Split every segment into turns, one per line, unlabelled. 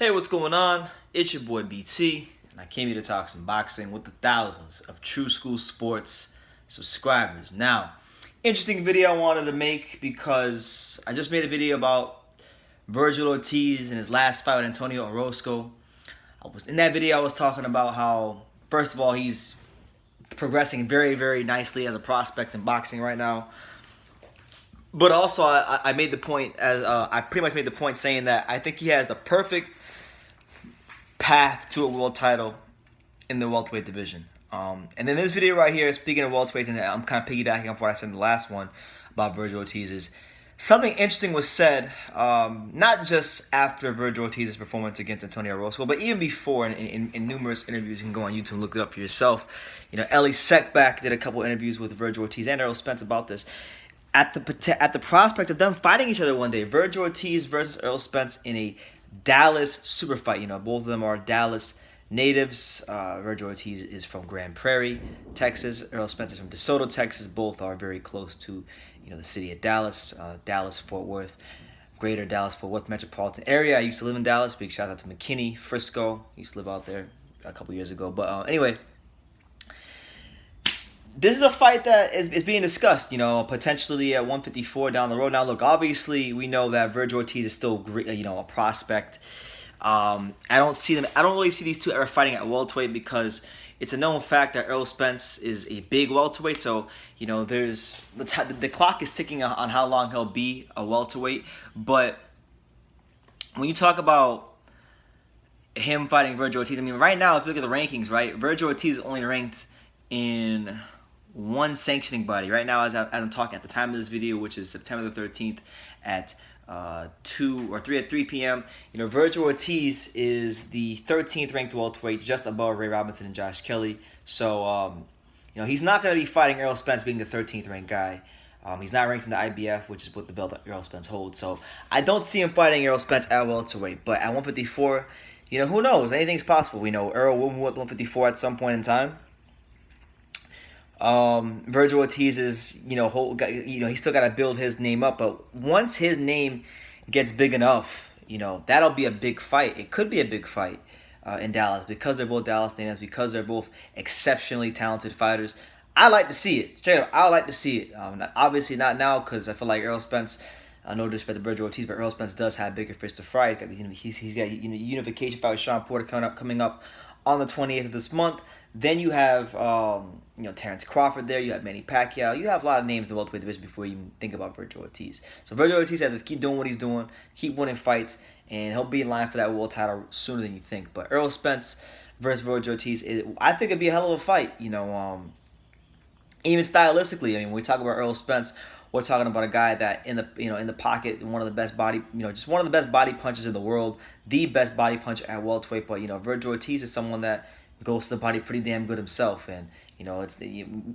Hey, what's going on? It's your boy BT, and I came here to talk some boxing with the thousands of True School Sports subscribers. Now, interesting video I wanted to make because I just made a video about Vergil Ortiz and his last fight with Antonio Orozco. In that video, I was talking about how, first of all, he's progressing very, very nicely as a prospect in boxing right now. But also, I made the point, I pretty much made the point saying that I think he has the perfect path to a world title in the welterweight division. And then this video right here, speaking of welterweight, and I'm kind of piggybacking off what I said in the last one about Vergil Ortiz, is something interesting was said, not just after Vergil Ortiz's performance against Antonio Orozco, but even before in numerous interviews. You can go on YouTube and look it up for yourself. You know, Ellie Seckback did a couple interviews with Vergil Ortiz and Errol Spence about this. At the prospect of them fighting each other one day, Vergil Ortiz versus Errol Spence in a Dallas super fight. You know, both of them are Dallas natives. Vergil Ortiz is from Grand Prairie, Texas. Errol Spence is from DeSoto, Texas. Both are very close to, you know, the city of Dallas, Dallas-Fort Worth, greater Dallas-Fort Worth metropolitan area. I used to live in Dallas. Big shout out to McKinney, Frisco. I used to live out there a couple years ago. But anyway, this is a fight that is being discussed, you know, potentially at 154 down the road. Now, look, obviously, we know that Vergil Ortiz is still, you know, a prospect. I don't really see these two ever fighting at welterweight because it's a known fact that Errol Spence is a big welterweight. So, you know, there's the clock is ticking on how long he'll be a welterweight. But when you talk about him fighting Vergil Ortiz, I mean, right now, if you look at the rankings, right, Vergil Ortiz is only ranked in one sanctioning body right now, as I'm talking at the time of this video, which is September the 13th at 3 p.m. You know, Vergil Ortiz is the 13th ranked welterweight, just above Ray Robinson and Josh Kelly. So, you know, he's not going to be fighting Errol Spence being the 13th ranked guy. He's not ranked in the IBF, which is what the belt that Errol Spence holds. So I don't see him fighting Errol Spence at welterweight. But at 154, you know, who knows? Anything's possible. We know Errol will move at 154 at some point in time. Vergil Ortiz is, you know, he's still got to build his name up, but once his name gets big enough, you know, that'll be a big fight. It could be a big fight in Dallas because they're both Dallas natives, because they're both exceptionally talented fighters. I like to see it, straight up. I like to see it. Obviously not now because I feel like Errol Spence, no disrespect to Vergil Ortiz, but Errol Spence does have bigger fish to fry. He's got unification fight with Sean Porter coming up on the 28th of this month. Then you have, you know, Terence Crawford there. You have Manny Pacquiao. You have a lot of names in the welterweight division before you even think about Vergil Ortiz. So Vergil Ortiz has to keep doing what he's doing, keep winning fights, and he'll be in line for that world title sooner than you think. But Errol Spence versus Vergil Ortiz, I think it'd be a hell of a fight. You know, even stylistically. I mean, when we talk about Errol Spence, we're talking about a guy that in the pocket, one of the best body punchers in the world, the best body puncher at welterweight. But you know, Vergil Ortiz is someone that goes to the body pretty damn good himself, and you know,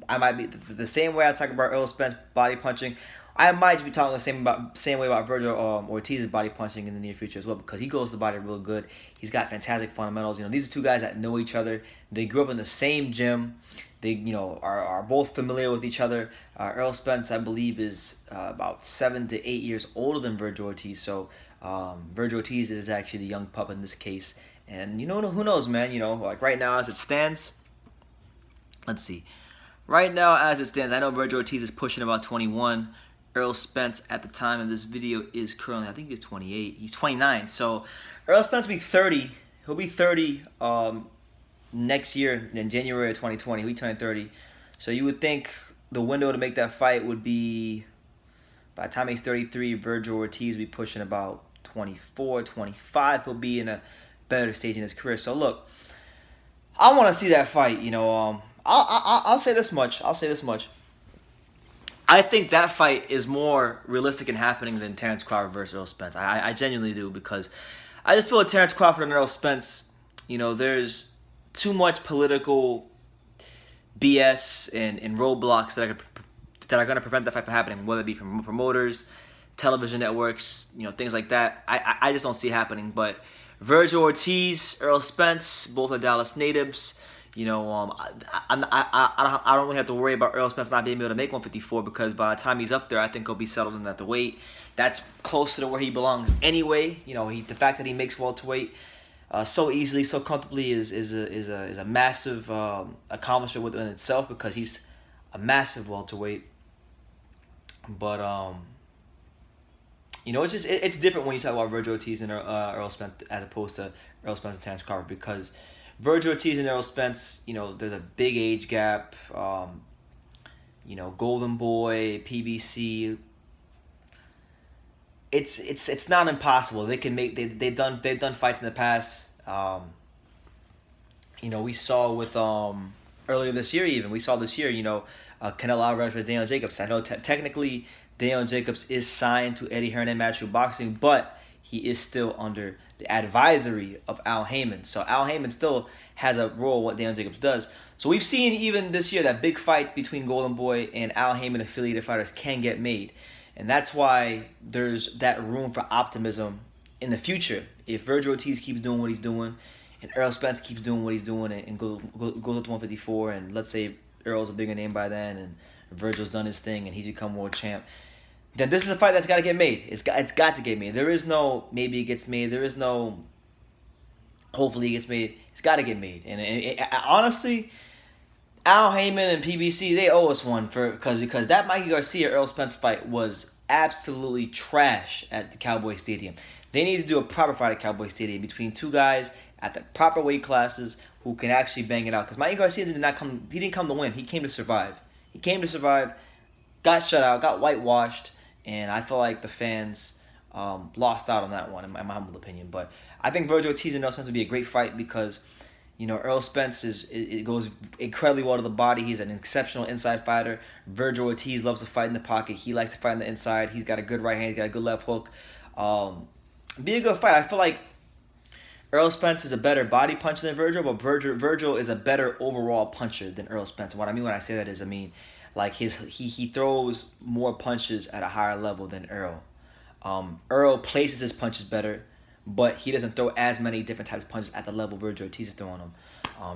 I might be the same way I talk about Errol Spence body punching. I might be talking the same way about Vergil Ortiz's body punching in the near future as well, because he goes to the body real good. He's got fantastic fundamentals. You know, these are two guys that know each other. They grew up in the same gym. They, you know, are both familiar with each other. Errol Spence, I believe, is about 7 to 8 years older than Vergil Ortiz. So Vergil Ortiz is actually the young pup in this case. And, you know, who knows, man? You know, like right now as it stands, let's see. Right now as it stands, I know Vergil Ortiz is pushing about 21. Errol Spence at the time of this video is currently, I think he's 28. He's 29. So Errol Spence will be 30. He'll be 30 next year in January of 2020. He'll be turning 30. So you would think the window to make that fight would be, by the time he's 33, Vergil Ortiz will be pushing about 24, 25. He'll be in a better stage in his career. So look, I want to see that fight. You know, I'll say this much. I think that fight is more realistic in happening than Terence Crawford versus Errol Spence. I genuinely do, because I just feel with Terence Crawford and Errol Spence, you know, there's too much political BS and roadblocks that are going to prevent that fight from happening, whether it be from promoters, television networks, you know, things like that. I just don't see it happening. But Vergil Ortiz, Errol Spence, both are Dallas natives. You know, I don't really have to worry about Errol Spence not being able to make 154 because by the time he's up there, I think he'll be settled in at the weight. That's closer to where he belongs anyway. You know, the fact that he makes welterweight so easily, so comfortably is a massive accomplishment within itself because he's a massive welterweight. But you know, it's different when you talk about Vergil Ortiz and Errol Spence as opposed to Errol Spence and Terence Crawford because Vergil Ortiz and Errol Spence, you know, there's a big age gap. You know, Golden Boy, PBC. It's not impossible. They can make they've done fights in the past. You know, we saw with earlier this year even we saw this year. You know, Canelo Alvarez versus Daniel Jacobs. I know technically Daniel Jacobs is signed to Eddie Hearn and Matchroom Boxing, but he is still under the advisory of Al Heyman. So Al Heyman still has a role in what Daniel Jacobs does. So we've seen even this year that big fights between Golden Boy and Al Heyman affiliated fighters can get made. And that's why there's that room for optimism in the future. If Vergil Ortiz keeps doing what he's doing and Errol Spence keeps doing what he's doing and goes up to 154 and let's say Errol's a bigger name by then and Vergil's done his thing and he's become world champ, then this is a fight that's got to get made. It's got to get made. There is no maybe it gets made. There is no hopefully it gets made. It's got to get made. And honestly, Al Heyman and PBC, they owe us one because that Mikey Garcia Errol Spence fight was absolutely trash at the Cowboy Stadium. They need to do a proper fight at Cowboy Stadium between two guys at the proper weight classes who can actually bang it out. Because Mikey Garcia didn't come to win. He came to survive. He came to survive, got shut out, got whitewashed, and I feel like the fans lost out on that one, in my humble opinion. But I think Vergil Ortiz and Errol Spence would be a great fight because, you know, Errol Spence it goes incredibly well to the body. He's an exceptional inside fighter. Vergil Ortiz loves to fight in the pocket. He likes to fight on the inside. He's got a good right hand. He's got a good left hook. Be a good fight. I feel like Errol Spence is a better body puncher than Vergil, but Vergil is a better overall puncher than Errol Spence. And what I mean when I say that is, I mean, like he throws more punches at a higher level than Errol. Errol places his punches better, but he doesn't throw as many different types of punches at the level Vergil Ortiz is throwing them.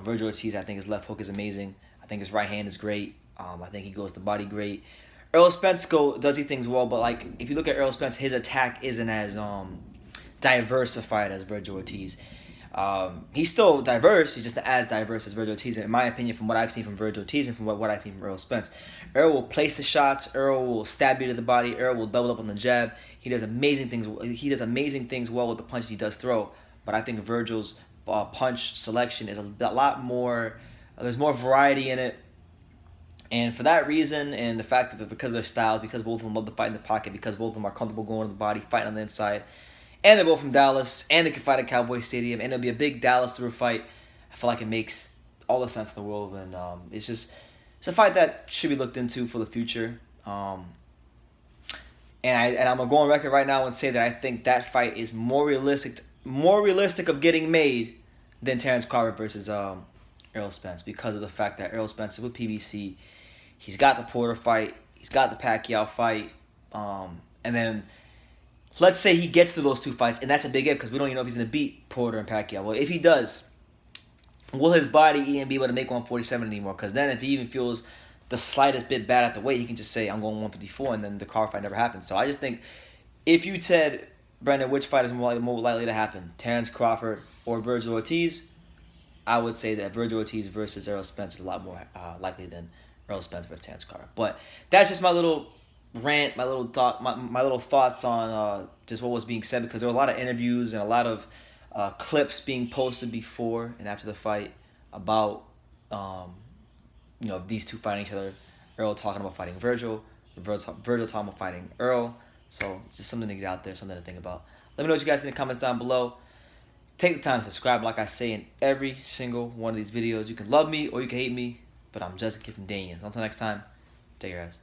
Vergil Ortiz, I think his left hook is amazing. I think his right hand is great. I think he goes to body great. Errol Spence does these things well, but like if you look at Errol Spence, his attack isn't as diversified as Vergil Ortiz. He's still diverse. He's just not as diverse as Vergil Ortiz. In my opinion, from what I've seen from Vergil Ortiz and from what I've seen from Errol Spence, Errol will place the shots. Errol will stab you to the body. Errol will double up on the jab. He does amazing things. He does amazing things well with the punch he does throw. But I think Vergil's punch selection is a lot more. There's more variety in it. And for that reason, and the fact that because of their styles, because both of them love to fight in the pocket, because both of them are comfortable going to the body, fighting on the inside, and they're both from Dallas, and they can fight at Cowboy Stadium, and it'll be a big Dallas river fight. I feel like it makes all the sense in the world, and it's a fight that should be looked into for the future. And I'm gonna go on record right now and say that I think that fight is more realistic of getting made than Terence Crawford versus Errol Spence because of the fact that Errol Spence is with PBC. He's got the Porter fight. He's got the Pacquiao fight. And then let's say he gets to those two fights, and that's a big if because we don't even know if he's going to beat Porter and Pacquiao. Well, if he does, will his body even be able to make 147 anymore? Because then if he even feels the slightest bit bad at the weight, he can just say, I'm going 154, and then the Crawford fight never happens. So I just think if you said, Brandon, which fight is more likely to happen, Terence Crawford or Vergil Ortiz, I would say that Vergil Ortiz versus Errol Spence is a lot more likely than Errol Spence versus Terence Crawford. But that's just my little rant, my little thoughts on just what was being said, because there were a lot of interviews and a lot of clips being posted before and after the fight about these two fighting each other. Errol talking about fighting Vergil talking about fighting Errol. So it's just something to get out there, something to think about. Let me know what you guys think in the comments down below. Take the time to subscribe, like I say in every single one of these videos. You can love me or you can hate me, but I'm just a kid from Daniel. So until next time, take care, guys.